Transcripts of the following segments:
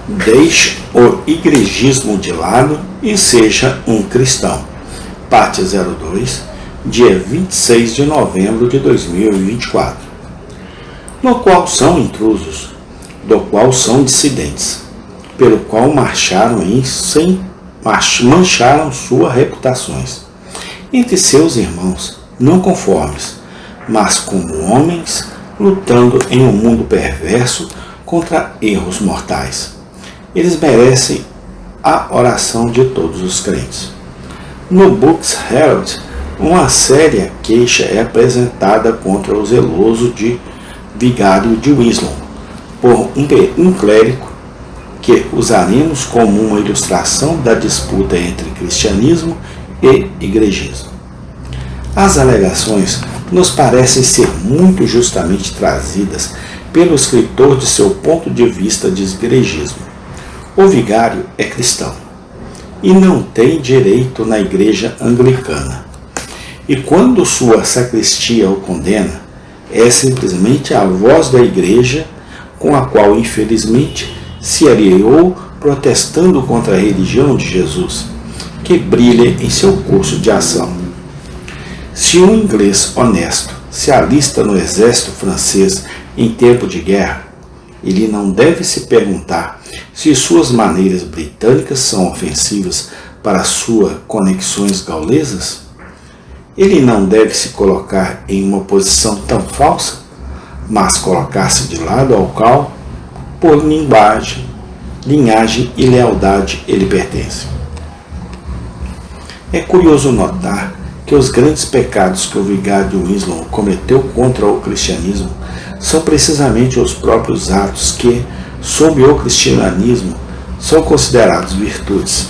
Deixe o igrejismo de lado e seja um cristão. Parte 02, dia 26 de novembro de 2024. No qual são intrusos, do qual são dissidentes, pelo qual marcharam mancharam suas reputações entre seus irmãos, não conformes, mas como homens lutando em um mundo perverso contra erros mortais. Eles merecem a oração de todos os crentes. No Books Herald, uma séria queixa é apresentada contra o zeloso vigário de Winslow por um clérigo que usaremos como uma ilustração da disputa entre cristianismo e igrejismo. As alegações nos parecem ser muito justamente trazidas pelo escritor de seu ponto de vista de igrejismo. O vigário é cristão e não tem direito na igreja anglicana. E quando sua sacristia o condena, é simplesmente a voz da igreja com a qual infelizmente se aliou protestando contra a religião de Jesus, que brilha em seu curso de ação. Se um inglês honesto se alista no exército francês em tempo de guerra, ele não deve se perguntar se suas maneiras britânicas são ofensivas para suas conexões gaulesas. Ele não deve se colocar em uma posição tão falsa, mas colocar-se de lado ao qual, por linhagem e lealdade, ele pertence. É curioso notar que os grandes pecados que o vigário de Winslow cometeu contra o cristianismo são precisamente os próprios atos que, sob o cristianismo, são considerados virtudes.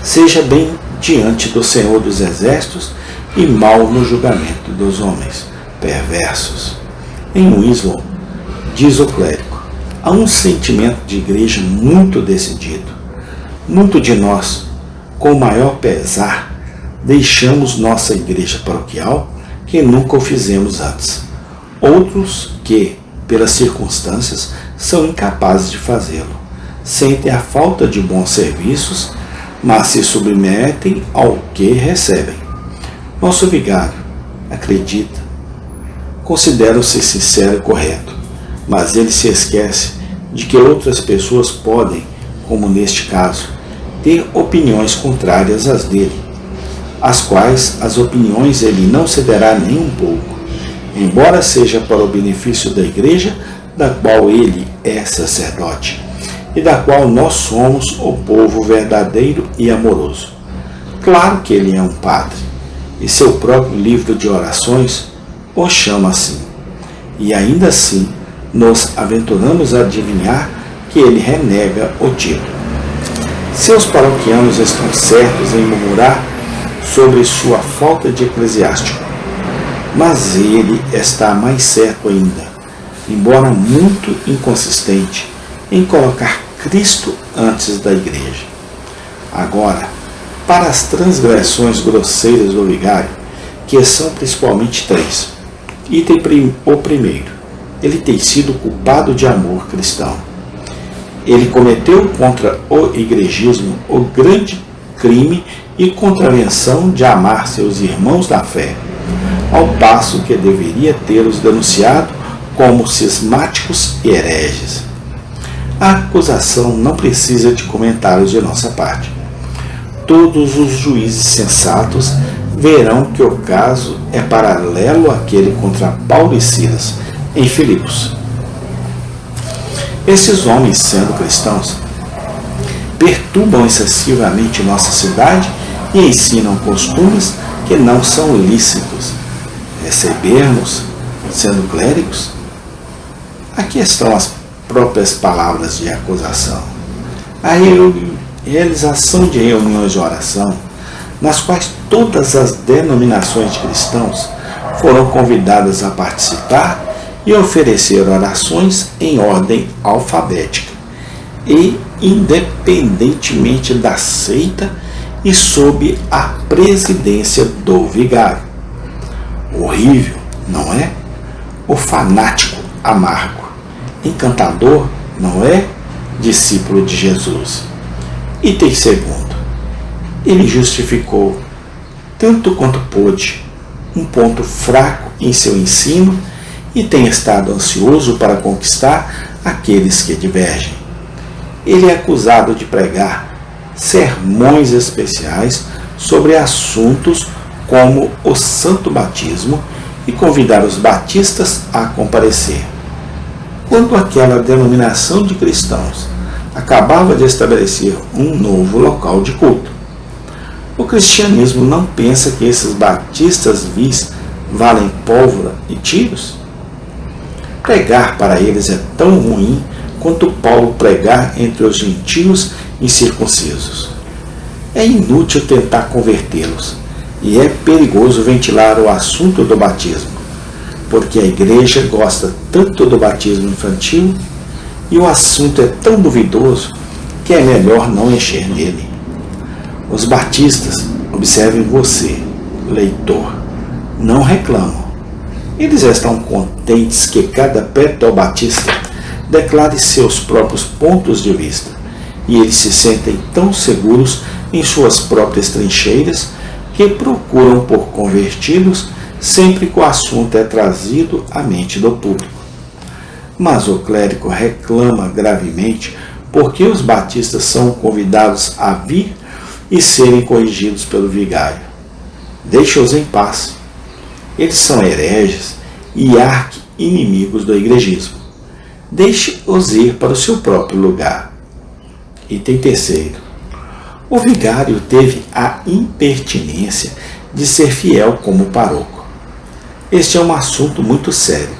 Seja bem diante do Senhor dos Exércitos e mal no julgamento dos homens perversos. Em Winslow, diz o clérigo, há um sentimento de igreja muito decidido. Muito de nós, com o maior pesar, deixamos nossa igreja paroquial que nunca o fizemos antes. Outros que, pelas circunstâncias, são incapazes de fazê-lo, sentem a falta de bons serviços, mas se submetem ao que recebem. Nosso vigário acredita, considera-se sincero e correto, mas ele se esquece de que outras pessoas podem, como neste caso, ter opiniões contrárias às dele, às quais as opiniões ele não cederá nem um pouco, embora seja para o benefício da igreja, da qual ele é sacerdote, e da qual nós somos o povo verdadeiro e amoroso. Claro que ele é um padre, e seu próprio livro de orações o chama assim, e ainda assim nos aventuramos a adivinhar que ele renega o título. Seus paroquianos estão certos em murmurar sobre sua falta de eclesiástico, mas ele está mais certo ainda, embora muito inconsistente, em colocar Cristo antes da igreja. Agora, para as transgressões grosseiras do vigário, que são principalmente três. O primeiro, ele tem sido culpado de amor cristão. Ele cometeu contra o igrejismo o grande crime e contravenção de amar seus irmãos da fé, ao passo que deveria tê-los denunciado como cismáticos e hereges. A acusação não precisa de comentários de nossa parte. Todos os juízes sensatos verão que o caso é paralelo àquele contra Paulo e Silas, em Filipos. Esses homens, sendo cristãos, perturbam excessivamente nossa cidade e ensinam costumes que não são lícitos. Recebermos, sendo clérigos? Aqui estão as próprias palavras de acusação. A realização de reuniões de oração, nas quais todas as denominações de cristãos foram convidadas a participar e oferecer orações em ordem alfabética e independentemente da seita e sob a presidência do vigário. Horrível, não é? O fanático amargo. Encantador, não é? discípulo de Jesus. Item segundo, ele justificou, tanto quanto pôde, um ponto fraco em seu ensino e tem estado ansioso para conquistar aqueles que divergem. Ele é acusado de pregar sermões especiais sobre assuntos como o santo batismo e convidar os batistas a comparecer. Quando aquela denominação de cristãos acabava de estabelecer um novo local de culto, o cristianismo não pensa que esses batistas vis valem pólvora e tiros? Pregar para eles é tão ruim quanto Paulo pregar entre os gentios incircuncisos. É inútil tentar convertê-los e é perigoso ventilar o assunto do batismo, porque a igreja gosta tanto do batismo infantil e o assunto é tão duvidoso que é melhor não mexer nele. Os batistas, observem você, leitor, não reclamam. Eles estão contentes que cada batista declare seus próprios pontos de vista, e eles se sentem tão seguros em suas próprias trincheiras que procuram por converti-los sempre que o assunto é trazido à mente do público. Mas o clérigo reclama gravemente porque os batistas são convidados a vir e serem corrigidos pelo vigário. Deixe-os em paz. Eles são hereges e arqui-inimigos do igrejismo. Deixe-os ir para o seu próprio lugar. Item terceiro. O vigário teve a impertinência de ser fiel como pároco. Este é um assunto muito sério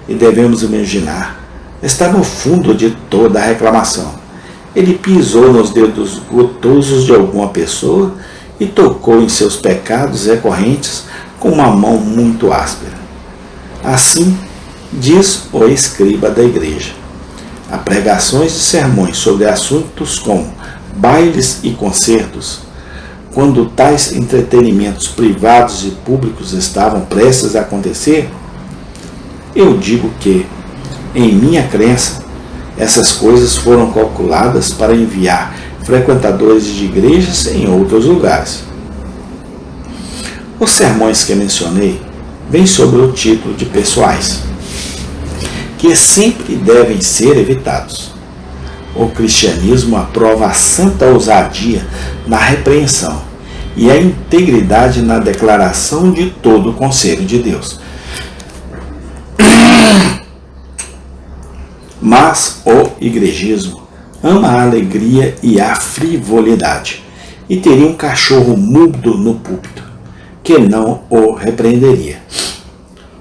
e devemos imaginar está no fundo de toda a reclamação. Ele pisou nos dedos gotosos de alguma pessoa e tocou em seus pecados recorrentes com uma mão muito áspera. Assim, diz o escriba da igreja. Há pregações de sermões sobre assuntos como bailes e concertos, quando tais entretenimentos privados e públicos estavam prestes a acontecer. Eu digo que, em minha crença, essas coisas foram calculadas para enviar frequentadores de igrejas em outros lugares. Os sermões que mencionei vêm sob o título de pessoais, que sempre devem ser evitados. O cristianismo aprova a santa ousadia na repreensão e a integridade na declaração de todo o conselho de Deus. Mas o igrejismo ama a alegria e a frivolidade, e teria um cachorro mudo no púlpito, que não o repreenderia.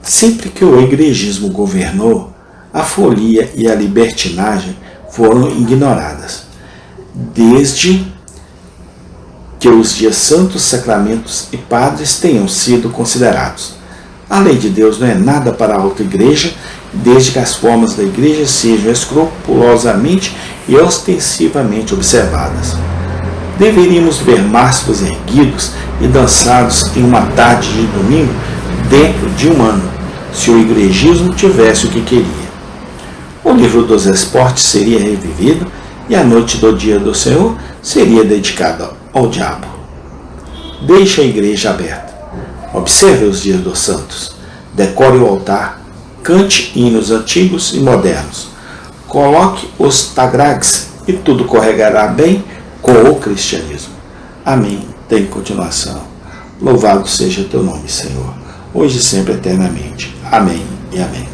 Sempre que o igrejismo governou, a folia e a libertinagem foram ignoradas, desde que os dias santos, sacramentos e padres tenham sido considerados. A lei de Deus não é nada para a alta igreja, desde que as formas da igreja sejam escrupulosamente e ostensivamente observadas. Deveríamos ver mastros erguidos e dançados em uma tarde de domingo dentro de um ano, se o igrejismo tivesse o que queria. O livro dos esportes seria revivido e a noite do dia do Senhor seria dedicada ao diabo. Deixe a igreja aberta. Observe os dias dos santos. Decore o altar. Cante hinos antigos e modernos. Coloque os tagrags e tudo correrá bem com o cristianismo. Amém. Tem continuação. Louvado seja teu nome, Senhor, hoje e sempre eternamente. Amém e amém.